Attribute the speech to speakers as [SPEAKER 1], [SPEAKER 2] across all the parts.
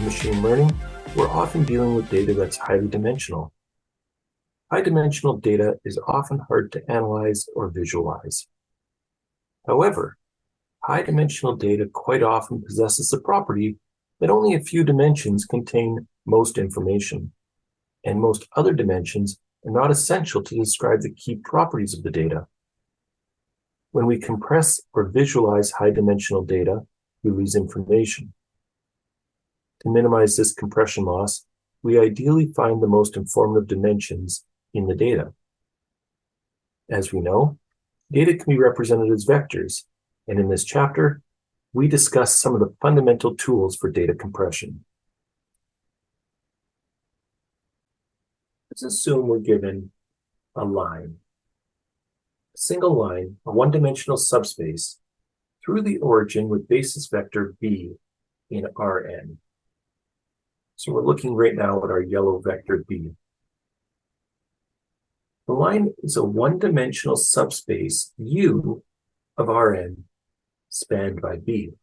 [SPEAKER 1] In machine learning, we're often dealing with data that's highly dimensional. High-dimensional data is often hard to analyze or visualize. However, high-dimensional data quite often possesses the property that only a few dimensions contain most information, and most other dimensions are not essential to describe the key properties of the data. When we compress or visualize high-dimensional data, we lose information. To minimize this compression loss, we ideally find the most informative dimensions in the data. As we know, data can be represented as vectors, and in this chapter, we discuss some of the fundamental tools for data compression. Let's assume we're given a line, a single line, a one-dimensional subspace, through the origin with basis vector b in Rn. So we're looking right now at our yellow vector b. The line is a one-dimensional subspace U of Rn spanned by b.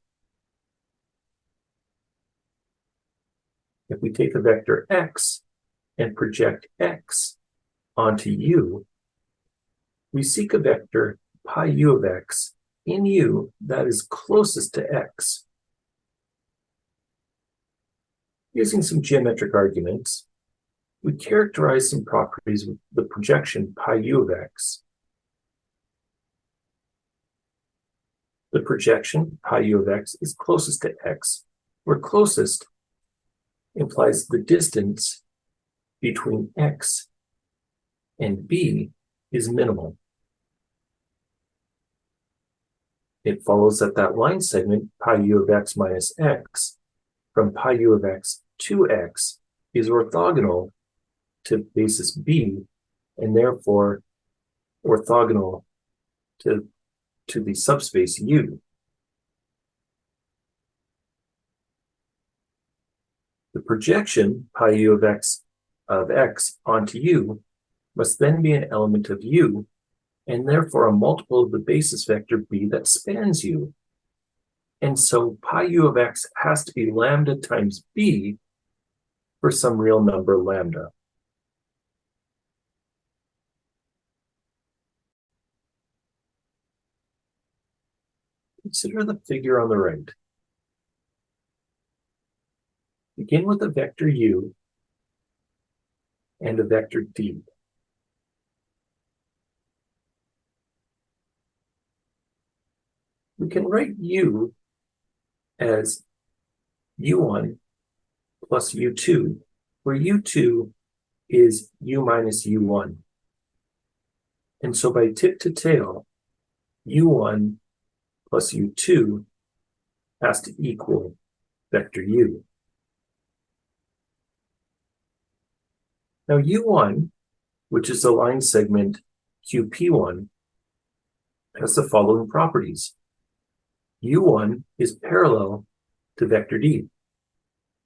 [SPEAKER 1] If we take a vector x and project x onto U, we seek a vector pi u of x in U that is closest to x. Using some geometric arguments, we characterize some properties with the projection pi u of x. The projection pi u of x is closest to x, where closest implies the distance between x and b is minimal. It follows that that line segment pi u of x minus x from pi u of x to x is orthogonal to basis b, and therefore orthogonal to the subspace U. The projection pi u of x onto U must then be an element of U, and therefore a multiple of the basis vector b that spans U. And so pi u of x has to be lambda times b for some real number lambda. Consider the figure on the right. Begin with a vector u and a vector d. We can write u as u1 plus u2, where u2 is u minus u1. And so by tip to tail, u1 plus u2 has to equal vector u. Now u1, which is the line segment qp1, has the following properties. u1 is parallel to vector d. In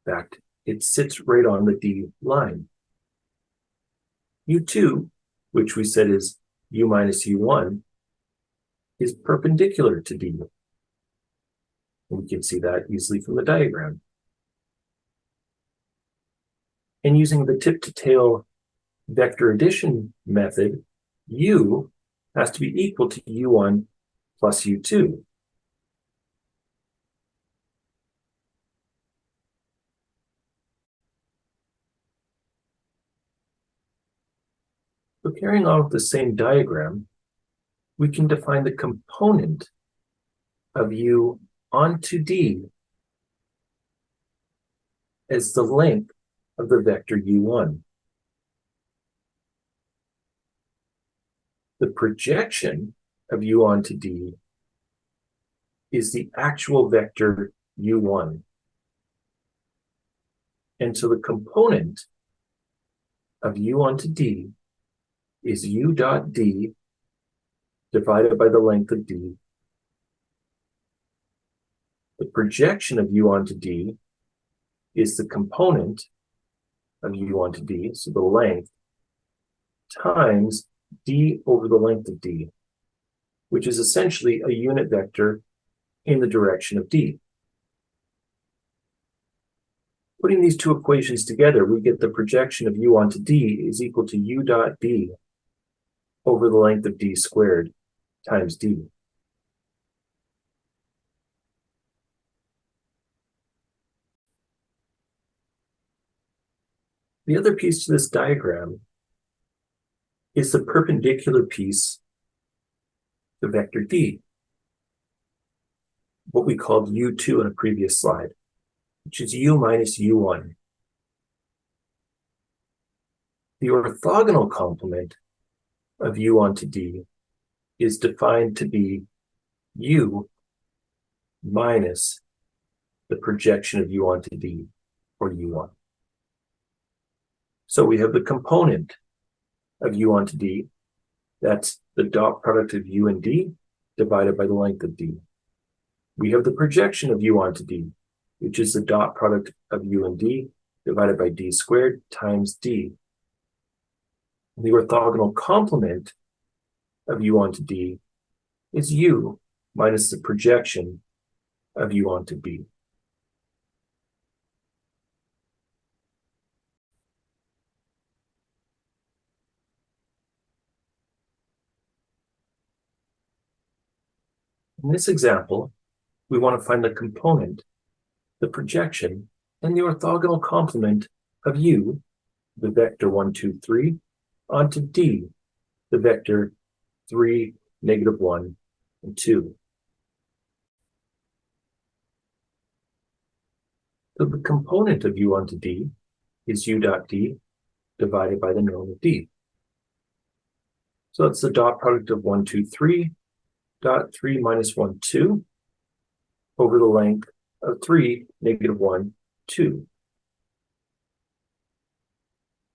[SPEAKER 1] fact, it sits right on the d line. u2, which we said is u minus u1, is perpendicular to d. And we can see that easily from the diagram. And using the tip-to-tail vector addition method, u has to be equal to u1 plus u2. So carrying on with the same diagram, we can define the component of u onto d as the length of the vector u1. The projection of u onto d is the actual vector u1. And so the component of u onto d is u dot d divided by the length of d. The projection of u onto d is the component of u onto d, so the length, times d over the length of d, which is essentially a unit vector in the direction of d. Putting these two equations together, we get the projection of u onto d is equal to u dot d over the length of d squared times d. The other piece to this diagram is the perpendicular piece to vector d, what we called u2 in a previous slide, which is u minus u1. The orthogonal complement of u onto d is defined to be u minus the projection of u onto d, or u1. So we have the component of u onto d, that's the dot product of u and d divided by the length of d. We have the projection of u onto d, which is the dot product of u and d divided by d squared times d. The orthogonal complement of u onto d is u minus the projection of u onto b. In this example, we want to find the component, the projection, and the orthogonal complement of u, the vector 1, 2, 3, onto d, the vector 3, negative 1, and 2. So the component of u onto d is u dot d divided by the norm of d. So it's the dot product of 1, 2, 3, dot 3 minus 1, 2, over the length of 3, negative 1, 2.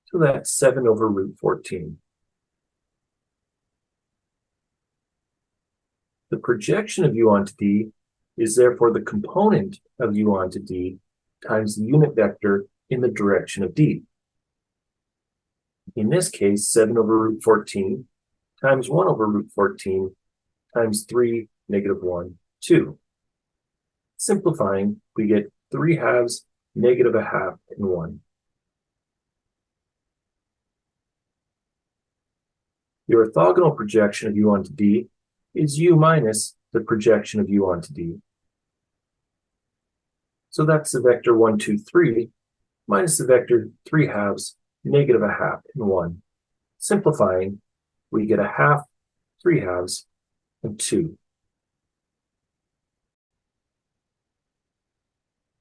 [SPEAKER 1] So that's 7 over root 14. The projection of u onto d is therefore the component of u onto d times the unit vector in the direction of d. In this case, 7 over root 14 times 1 over root 14 times 3, negative 1, 2. Simplifying, we get 3 halves, negative a half, and 1. The orthogonal projection of u onto d is u minus the projection of u onto d. So that's the vector 1, 2, 3 minus the vector 3 halves, negative a half, and 1. Simplifying, we get a half, 3 halves, and 2.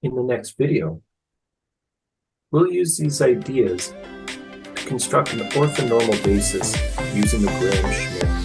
[SPEAKER 1] In the next video, we'll use these ideas to construct an orthonormal basis using the Graham-Schmidt